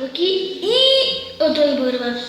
aqui e eu tô indo pra gravar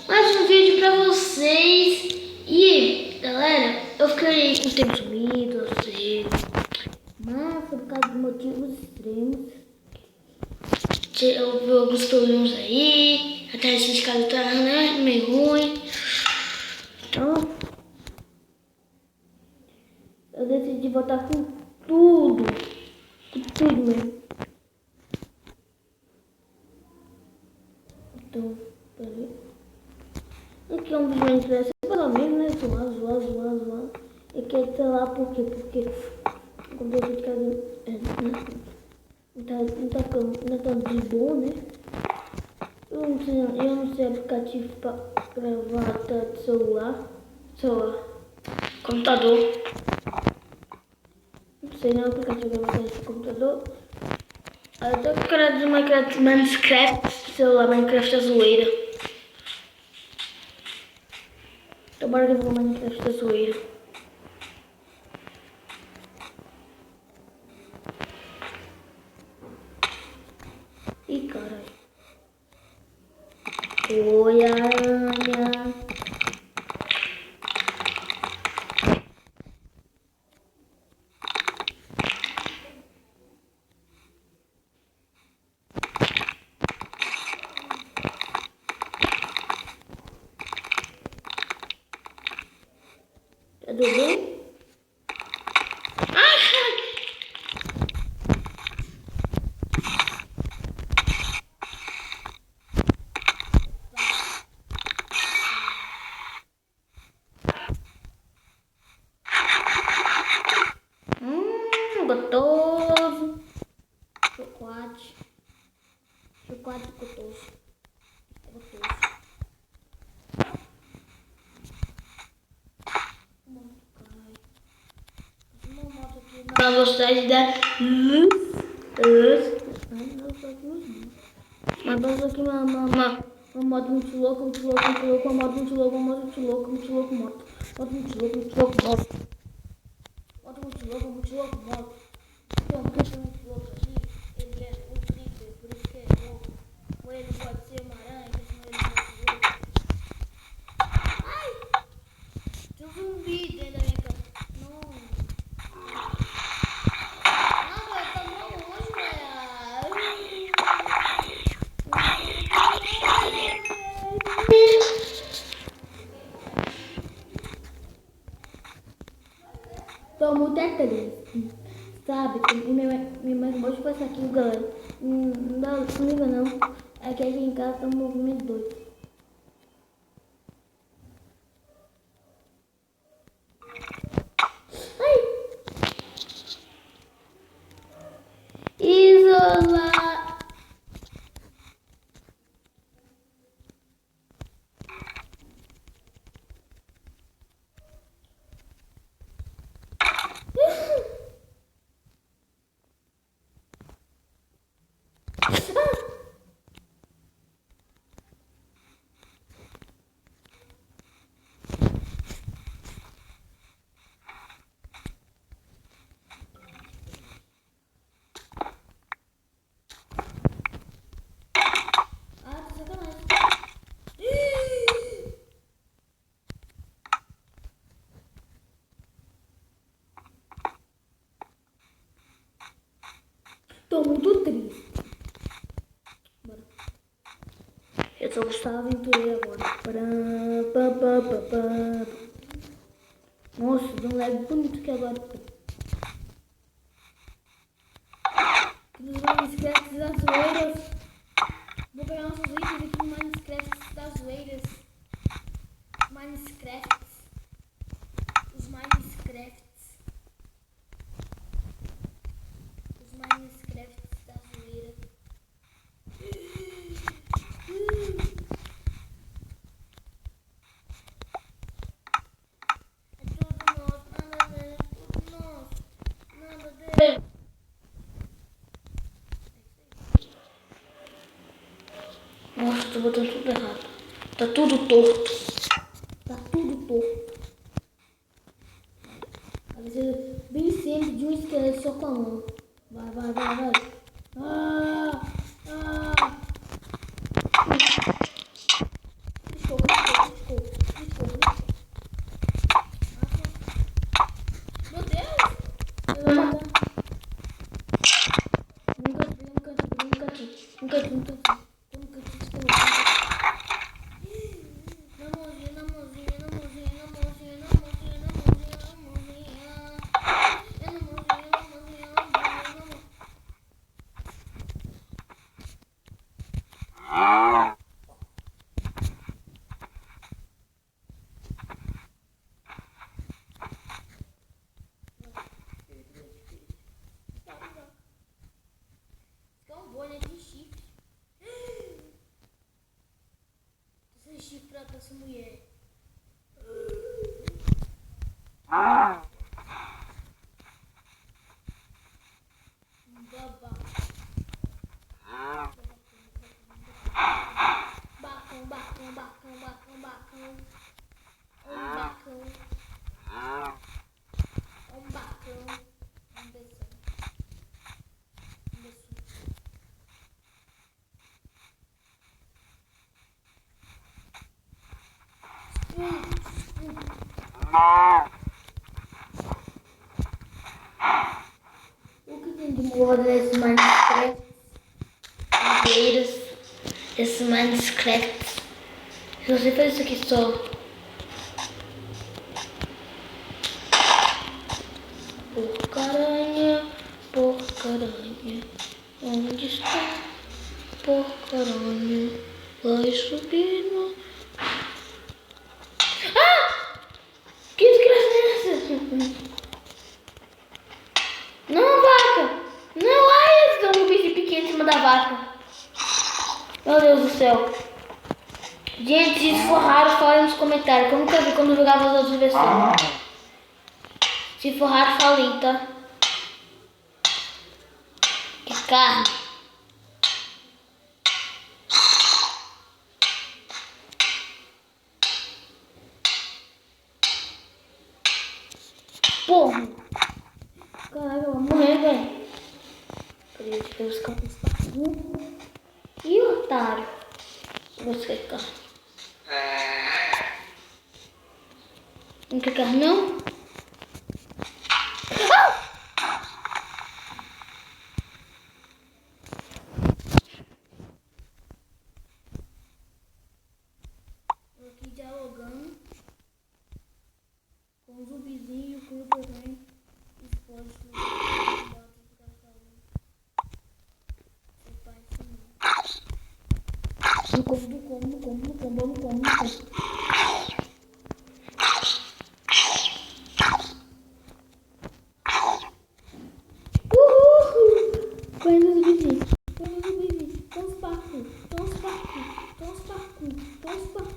mais um vídeo pra vocês. E galera, eu fiquei um tempo sumido, eu sei, mas foi por causa de motivos extremos. Eu vi alguns problemas aí, até esse caso tá meio ruim. Então eu decidi voltar com tudo mesmo. Então, peraí. Aqui é um vídeo interessante, pelo menos, né? Zoar. E quer sei lá por quê? Porque o computador de casa não tá tão de boa, né? Eu não sei aplicativo pra gravar até de celular, computador. Não sei nem aplicativo pra gravar de computador. Eu tô com cara de Minecraft, celular, Minecraft é zoeira. Então bora gravar Minecraft da zoeira. Ih, caralho. Oi, aranha. Tudo bem? Gostoso. Chocolate gostoso. É gostoso. Uma moto aqui na velocidade da luz. Mas vamos aqui uma moto muito louca, uma moto muito louca, moto. Moto muito louca, moto. Então, porque é muito louco aqui, ele é um creeper, por isso que é louco. Ou ele pode ser uma aranha, senão ele é muito louco. Ai! Tem um zumbi dentro da minha casa. Não, velho, tá mal longe, velho. Tô muito triste, sabe? Minha mãe pode passar aqui, galera. Não liga não. É que aqui em casa tá um movimento doido. Ai! Isolar! Tô muito triste. Bora. Eu sou o Gustavo Aventureiro agora. Nossa, de um leve bonito que agora. Nos Minecraft das zoeiras. Vou pegar nossos itens aqui no Minecraft das zoeiras. Os Minecrafts da zoeira. É tudo nosso, nada dele, tudo nosso, nada dele. Nossa, tô botando tudo errado. Tá tudo torto. Vai ser bem simples de um esqueleto só com a mão. Vai. Ah! Nunca tive. Nunca tive. Namozinho, namozinho, namozinho, namozinho, namozinho, namozinho, namozinho. É namozinho, namozinho, namozinho, namozinho. Bolha de chifre. Esse chifre pra essa mulher. Babá. Bacão, bacão, bacão, bacão, bacão. Bacão. Bacão. Descendo. O que tem de moda nesse Minecraft? Esse Minecraft. Se você faz isso aqui só. Porcaranha, porcaranha. Onde está? Porcaranha. Vai subindo. Ah! Que desgraça é essa? Não, vaca! Não, ai, eles dão um bicho pequeno em cima da vaca. Meu Deus do céu. Gente, se for raro, fala nos comentários. Que eu nunca vi quando eu jogava as outras versões. Se for raro, fala aí, tá? Que carne. Porra! Caralho, eu vou morrer, velho. Peraí, deixa eu buscar um. Ih, otário. Você quer carne? Não quer carne, não? Tô aqui dialogando com o zumbizinho e o Creeper também. Explode tudo. Não como, não como, não como, não como, não como, não como. Vai nos vizinhos, vai nos vizinhos. Tão os parkour, tão os parkour, tão os parkour, tão os parkour.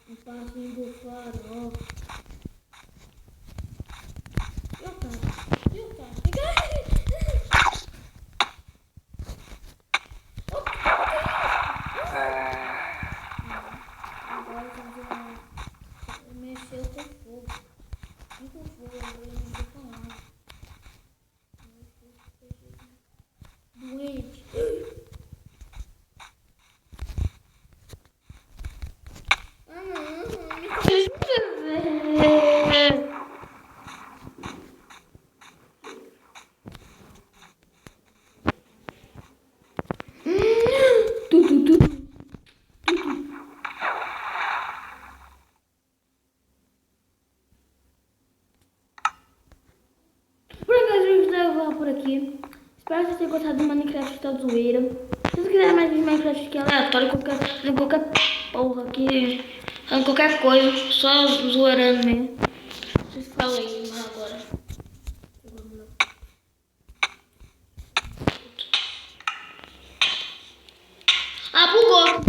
Um passinho do farol. E o cara? Agora mexeu com fogo. E com fogo, agora ele mexeu com água. Doente. Por aqui. Espero que vocês tenham gostado do Minecraft da zoeira. Se vocês quiserem mais de Minecraft aqui aleatório, qualquer porra aqui, qualquer coisa, só zoeirando mesmo. Vocês falam aí agora. Ah, bugou!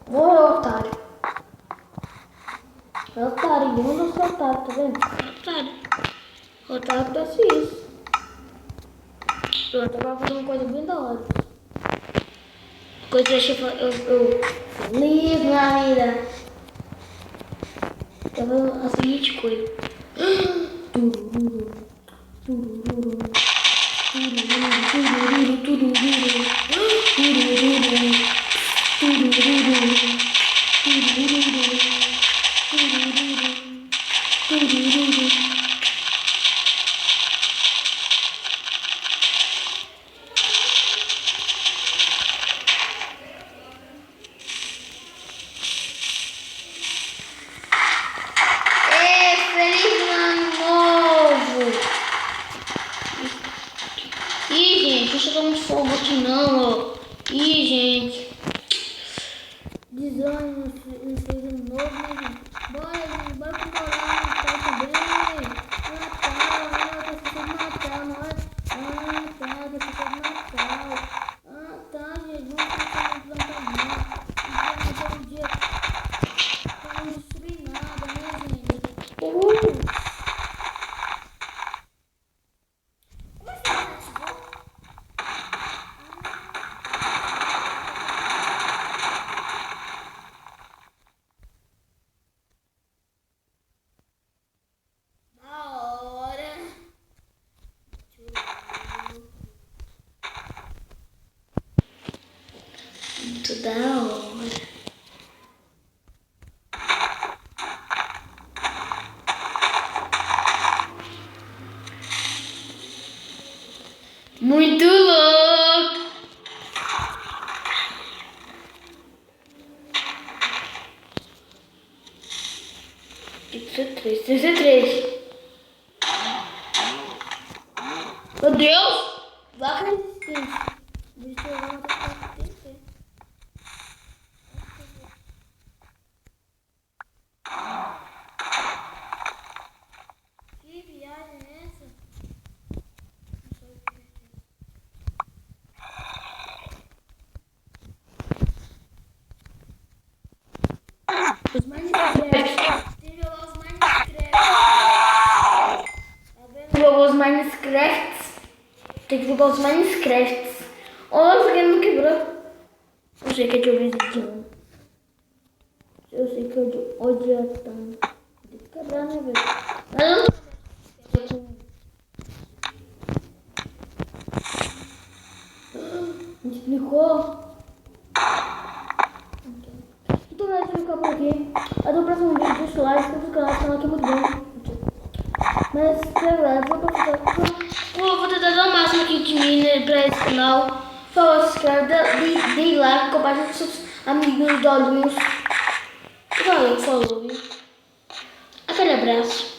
Morreu, otário. É otário, eu não sou otário, tá vendo? Otário. Otário parece isso. Pronto, agora vou fazer uma coisa bem da hora. Coisa que eu ligo na vida. tava a seguinte coisa. Turururu, turururu, turururu, turururu, turururu, turururu, turururu, turururu. Feliz Ano Novo! Ih, gente, não chegou muito fogo aqui não, ó. Ih, gente. Desânimo, feliz Ano Novo, né, gente? Bora, gente, bora comemorar o Natal também. Natal, tá esquecendo Natal, não é? Tá esquecendo Natal. Tá, gente, vamos começar o plantamento. Então, um dia, pra não destruir nada, né, gente? Uhul! Muito da hora. Muito louco. Pizza 3. Meu Deus! Vaca resistente. Deixa eu ver uma coisa que tem que ter. Que viagem é essa? Os Minecraft. Tem que jogar os Minecraft. Tá vendo? Jogou os Minecraft. Tem que jogar os Minecraft. Nossa, que ele não quebrou. Eu sei que é de obediência. Eu sei que é de odiação. Tem que quebrar, né, velho? Mas eu não. Me explicou? Então, galera, deixa eu ficar por aqui. Até o próximo vídeo. Deixa o like, se inscreve no canal, aqui é muito bom. Mas, galera, vou tentar dar o máximo aqui de mim, né, pra esse canal. Por favor, se inscreve, dê like, compartilhe com seus amigos, dolinhos. Valeu, falou, viu? Aquele abraço.